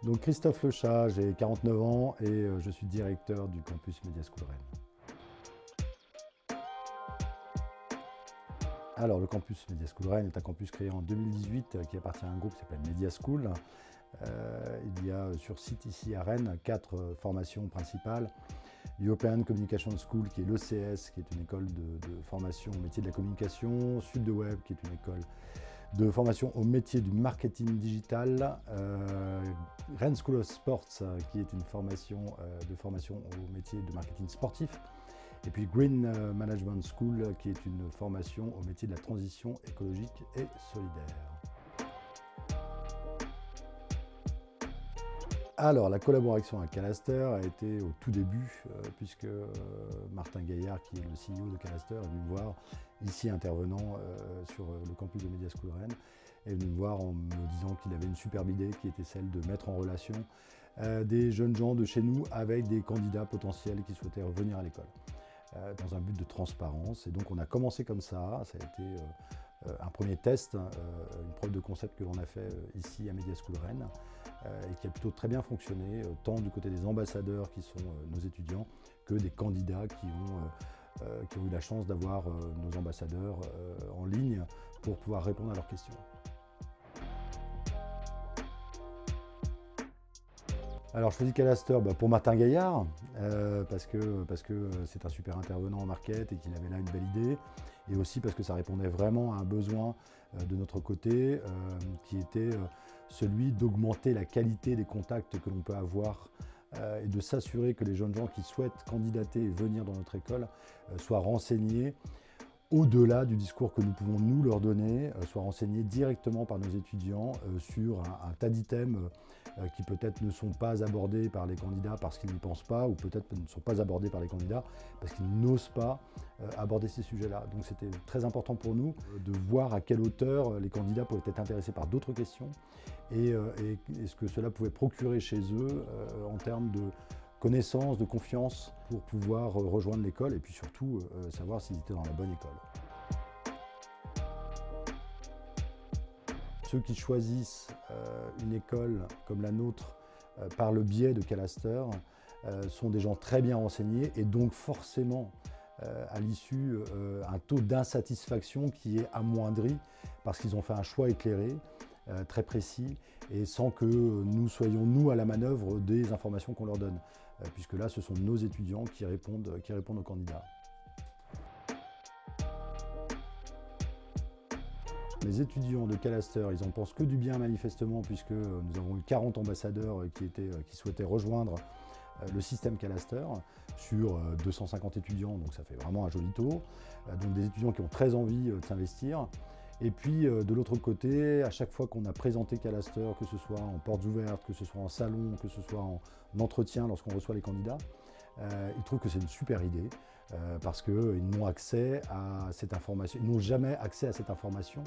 Donc Christophe Lechat, j'ai 49 ans et je suis directeur du campus Media School Rennes. Alors le campus Media School Rennes est un campus créé en 2018 qui appartient à un groupe qui s'appelle Media School. Il y a sur site ici à Rennes 4 formations principales. European Communication School qui est l'ECS, qui est une école de formation au métier de la communication. Sud de Web qui est une école de formation au métier du marketing digital. Rennes School of Sports qui est une formation au métier de marketing sportif. Et puis Green Management School qui est une formation au métier de la transition écologique et solidaire. Alors, la collaboration avec Calaster a été au tout début, puisque Martin Gaillard, qui est le CEO de Calaster, est venu me voir, ici intervenant sur le campus de Media School Rennes, est venu me voir en me disant qu'il avait une superbe idée, qui était celle de mettre en relation des jeunes gens de chez nous avec des candidats potentiels qui souhaitaient revenir à l'école, dans un but de transparence. Et donc on a commencé comme ça a été un premier test, une preuve de concept que l'on a fait ici à Media School Rennes et qui a plutôt très bien fonctionné, tant du côté des ambassadeurs qui sont nos étudiants que des candidats qui ont eu la chance d'avoir nos ambassadeurs en ligne pour pouvoir répondre à leurs questions. Alors je choisis Calaster pour Martin Gaillard, parce que c'est un super intervenant en market et qu'il avait là une belle idée, et aussi parce que ça répondait vraiment à un besoin de notre côté, qui était celui d'augmenter la qualité des contacts que l'on peut avoir et de s'assurer que les jeunes gens qui souhaitent candidater et venir dans notre école soient renseignés au-delà du discours que nous pouvons nous leur donner, soient renseignés directement par nos étudiants sur un tas d'items qui peut-être ne sont pas abordés par les candidats parce qu'ils n'y pensent pas, ou peut-être ne sont pas abordés par les candidats parce qu'ils n'osent pas aborder ces sujets-là. Donc c'était très important pour nous de voir à quelle hauteur les candidats pouvaient être intéressés par d'autres questions et ce que cela pouvait procurer chez eux en termes de connaissance, de confiance pour pouvoir rejoindre l'école et puis surtout savoir s'ils étaient dans la bonne école. Ceux qui choisissent une école comme la nôtre par le biais de Calaster sont des gens très bien renseignés et donc forcément à l'issue un taux d'insatisfaction qui est amoindri parce qu'ils ont fait un choix éclairé, très précis et sans que nous soyons nous à la manœuvre des informations qu'on leur donne, puisque là ce sont nos étudiants qui répondent aux candidats. Les étudiants de Calaster, ils en pensent que du bien manifestement, puisque nous avons eu 40 ambassadeurs qui souhaitaient rejoindre le système Calaster sur 250 étudiants, donc ça fait vraiment un joli taux. Donc des étudiants qui ont très envie de s'investir. Et puis de l'autre côté, à chaque fois qu'on a présenté Calaster, que ce soit en portes ouvertes, que ce soit en salon, que ce soit en entretien lorsqu'on reçoit les candidats, ils trouvent que c'est une super idée parce qu'ils n'ont accès à cette information, ils n'ont jamais accès à cette information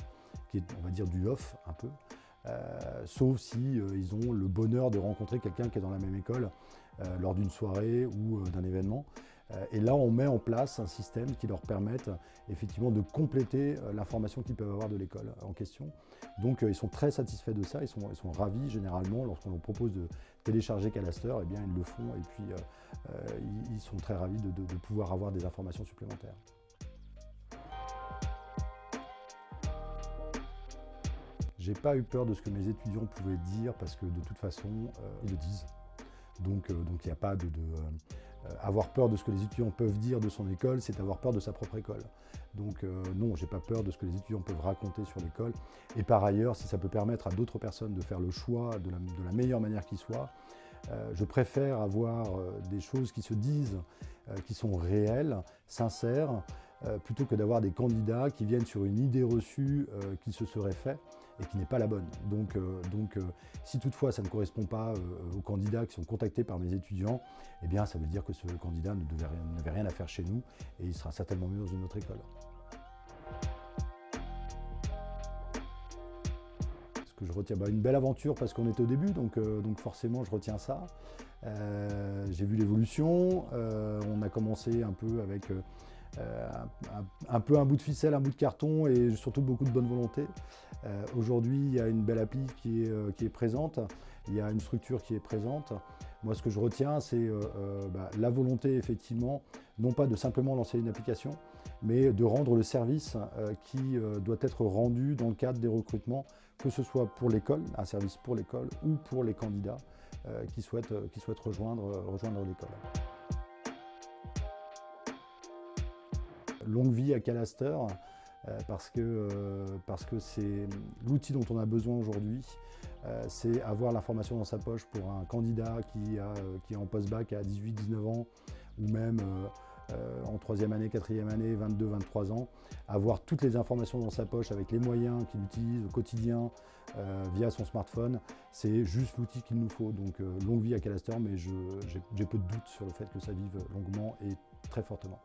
qui est, on va dire, du off un peu. Sauf si ils ont le bonheur de rencontrer quelqu'un qui est dans la même école lors d'une soirée ou d'un événement. Et là, on met en place un système qui leur permette effectivement de compléter l'information qu'ils peuvent avoir de l'école en question. Donc ils sont très satisfaits de ça, ils sont ravis généralement lorsqu'on leur propose de télécharger Calaster, eh bien ils le font et puis ils sont très ravis de pouvoir avoir des informations supplémentaires. J'ai pas eu peur de ce que mes étudiants pouvaient dire parce que de toute façon, ils le disent. Donc il n'y a pas avoir peur de ce que les étudiants peuvent dire de son école, c'est avoir peur de sa propre école. Donc non, j'ai pas peur de ce que les étudiants peuvent raconter sur l'école. Et par ailleurs, si ça peut permettre à d'autres personnes de faire le choix de la meilleure manière qui soit, je préfère avoir des choses qui se disent, qui sont réelles, sincères, plutôt que d'avoir des candidats qui viennent sur une idée reçue qu'ils se seraient fait et qui n'est pas la bonne. Donc si toutefois ça ne correspond pas aux candidats qui sont contactés par mes étudiants, eh bien ça veut dire que ce candidat n'avait rien à faire chez nous et il sera certainement mieux dans une autre école. Ce que je retiens, une belle aventure parce qu'on était au début, donc forcément je retiens ça. J'ai vu l'évolution, on a commencé un peu avec un peu un bout de ficelle, un bout de carton et surtout beaucoup de bonne volonté. Aujourd'hui, il y a une belle appli qui est présente, il y a une structure qui est présente. Moi, ce que je retiens, c'est la volonté, effectivement, non pas de simplement lancer une application, mais de rendre le service qui doit être rendu dans le cadre des recrutements, que ce soit pour l'école, un service pour l'école, ou pour les candidats qui souhaitent rejoindre l'école. Longue vie à Calaster, parce que c'est l'outil dont on a besoin aujourd'hui. C'est avoir l'information dans sa poche pour un candidat qui est en post-bac à 18-19 ans, ou même en 3e année, 4e année, 22-23 ans, avoir toutes les informations dans sa poche avec les moyens qu'il utilise au quotidien via son smartphone. C'est juste l'outil qu'il nous faut. Donc longue vie à Calaster, mais j'ai peu de doute sur le fait que ça vive longuement et très fortement.